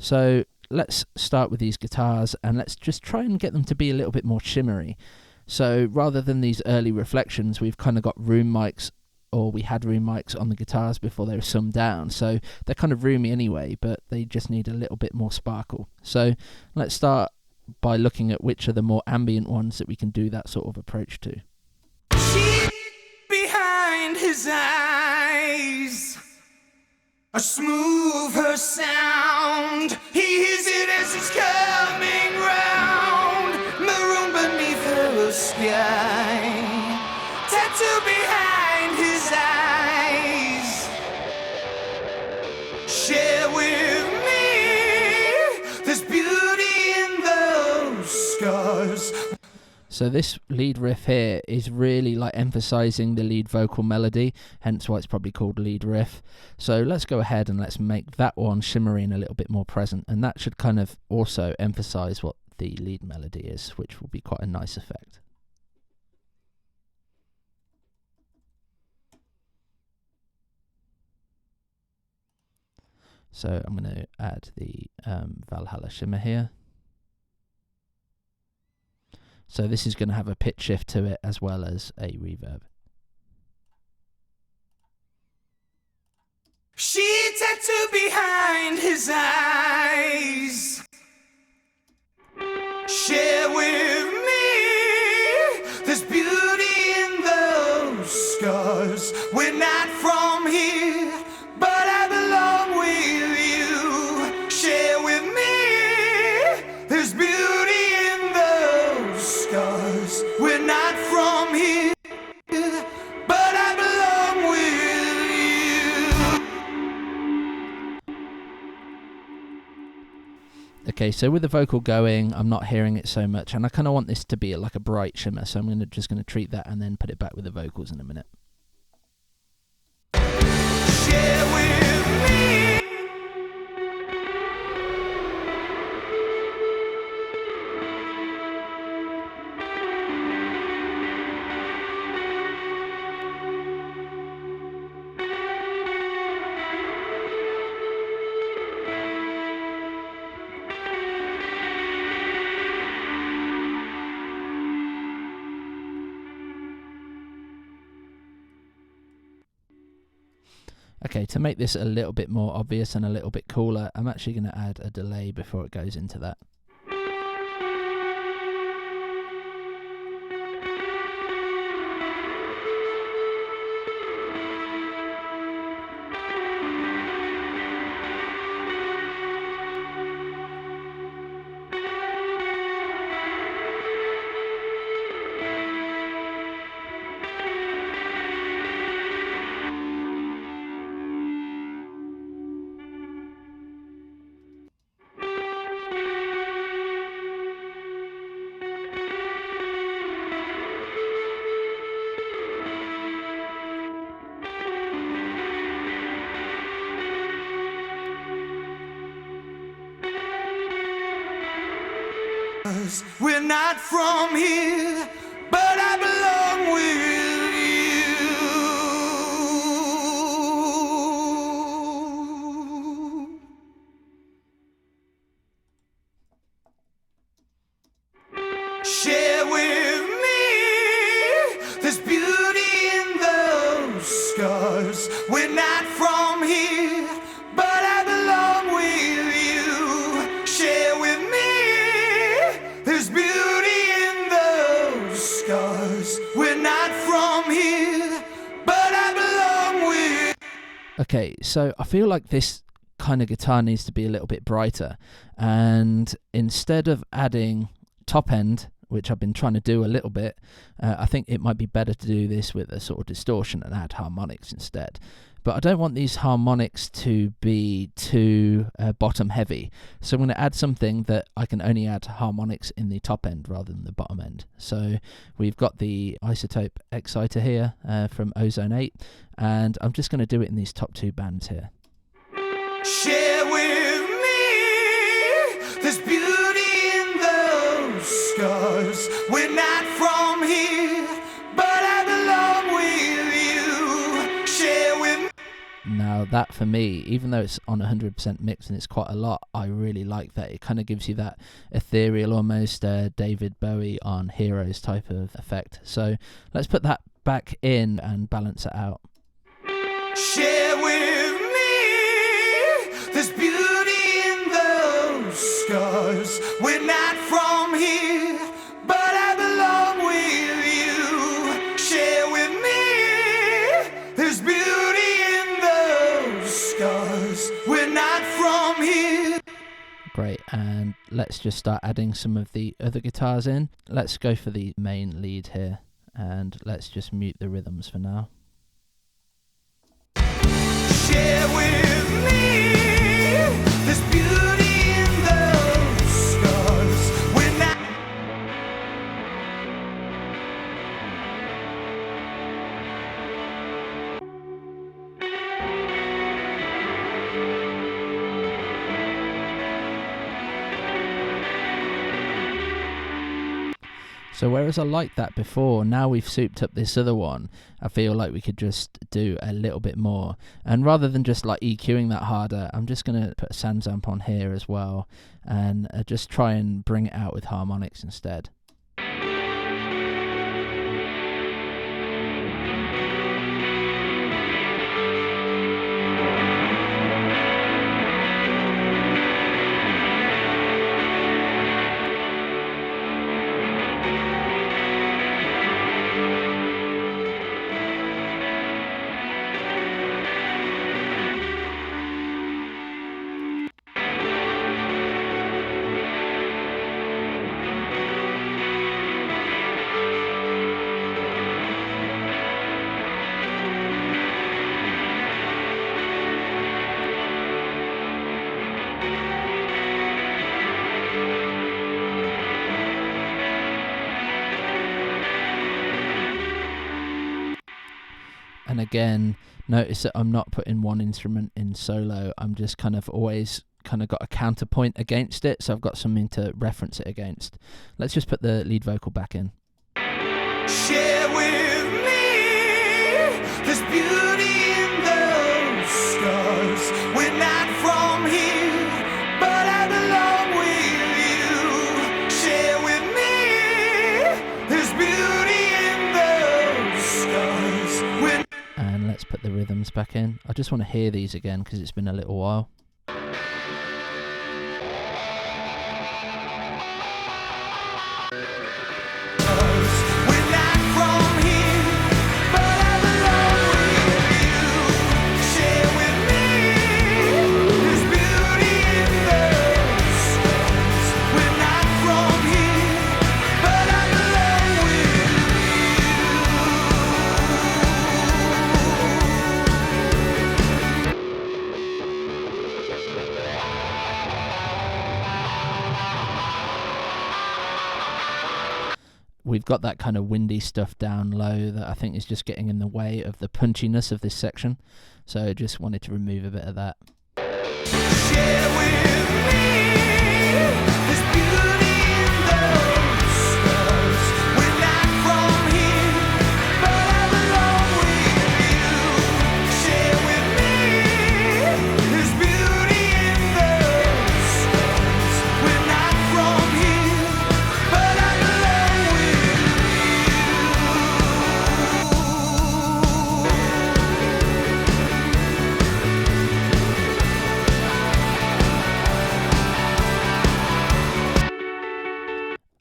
So let's start with these guitars and let's just try and get them to be a little bit more shimmery. So rather than these early reflections, we've kind of got room mics, or we had room mics on the guitars before they were summed down. So they're kind of roomy anyway, but they just need a little bit more sparkle. So let's start by looking at which are the more ambient ones that we can do that sort of approach to. Sheep behind his eyes, a smoother sound. He hears it as it's coming round. Maroon beneath the sky, tattoo behind his eyes. Share with me, there's beauty in those scars. So this lead riff here is really like emphasizing the lead vocal melody, hence why it's probably called lead riff. So let's go ahead and let's make that one shimmery and a little bit more present, and that should kind of also emphasize what the lead melody is, which will be quite a nice effect. So I'm going to add the Valhalla shimmer here. So this is going to have a pitch shift to it as well as a reverb. She tattooed behind his eyes. Share with me, there's beauty in those scars. We're not from here, but I belong with you. Share with me, there's beauty in those scars. We're not from here, but I belong with you. Okay, so with the vocal going, I'm not hearing it so much, and I kind of want this to be like a bright shimmer, so I'm just going to treat that and then put it back with the vocals in a minute. Share with me. Okay, to make this a little bit more obvious and a little bit cooler, I'm actually going to add a delay before it goes into that. We're not from here, but I belong with you. Share with me, there's beauty in those scars. We're not from here, but I belong with you. Share with me, there's beauty in those scars. We're not from here, but I belong with. Okay, so I feel like this kind of guitar needs to be a little bit brighter, and instead of adding top end, which I've been trying to do a little bit, I think it might be better to do this with a sort of distortion and add harmonics instead. But I don't want these harmonics to be too bottom heavy, so I'm going to add something that I can only add harmonics in the top end rather than the bottom end. So we've got the isotope exciter here from Ozone 8, and I'm just going to do it in these top two bands here. Share with me, there's beauty in those scars. We're not from here, but I belong with you. Share with me. Now Now that for me, even though it's on 100% mix and it's quite a lot, I really like that. It kind of gives you that ethereal, almost David Bowie on Heroes type of effect. So let's put that back in and balance it out. Share with me, there's beauty in those scars. We're not from here, but I belong with you. Share with me, there's beauty in those scars. We're not from here. Great, and let's just start adding some of the other guitars in. Let's go for the main lead here, and let's just mute the rhythms for now. Share with me, there's beauty in those scars. We're not. So whereas I liked that before, now we've souped up this other one, I feel like we could just do a little bit more. And rather than just like EQing that harder, I'm just going to put a SansAmp on here as well and just try and bring it out with harmonics instead. And again, notice that I'm not putting one instrument in solo. I'm just kind of always kind of got a counterpoint against it, so I've got something to reference it against. Let's just put the lead vocal back in. Share with me, there's beauty in those scars. We're not from here, but I belong with you. Share with me, there's beauty in those scars. And let's put the rhythms back in. I just want to hear these again because it's been a little while. We've got that kind of windy stuff down low that I think is just getting in the way of the punchiness of this section. So just wanted to remove a bit of that. Share with me, there's beauty in those scars. We're not from here, but I belong with you. Share with me, there's beauty in those scars. We're not from here, but I belong with you.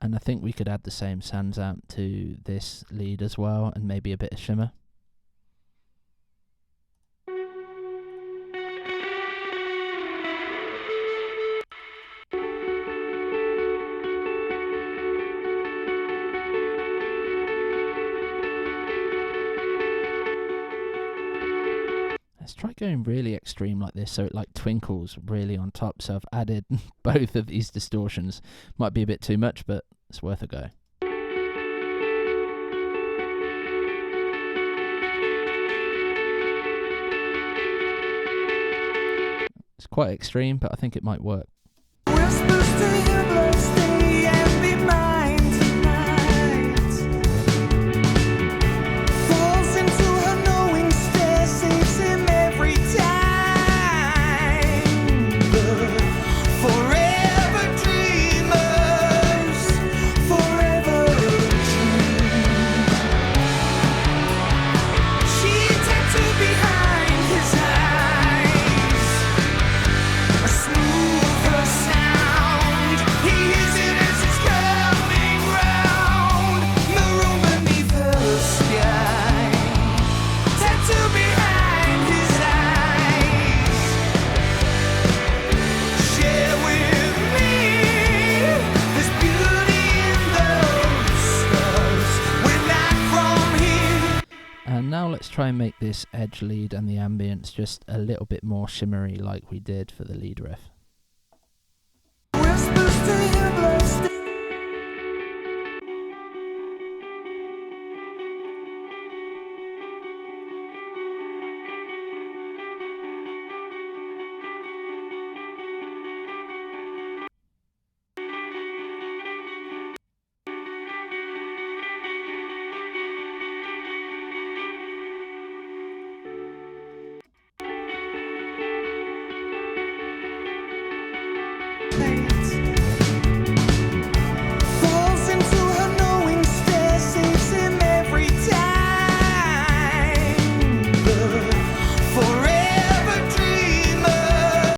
And I think we could add the same SansAmp to this lead as well, and maybe a bit of shimmer. Let's try going really extreme like this, so it like twinkles really on top. So I've added both of these distortions. Might be a bit too much, but it's worth a go. It's quite extreme, but I think it might work. Whispers to your blood, stay and be mine tonight. Falls into her knowing stare, saves him every time. now let's try and make this edge lead and the ambience just a little bit more shimmery like we did for the lead riff. Whispers to him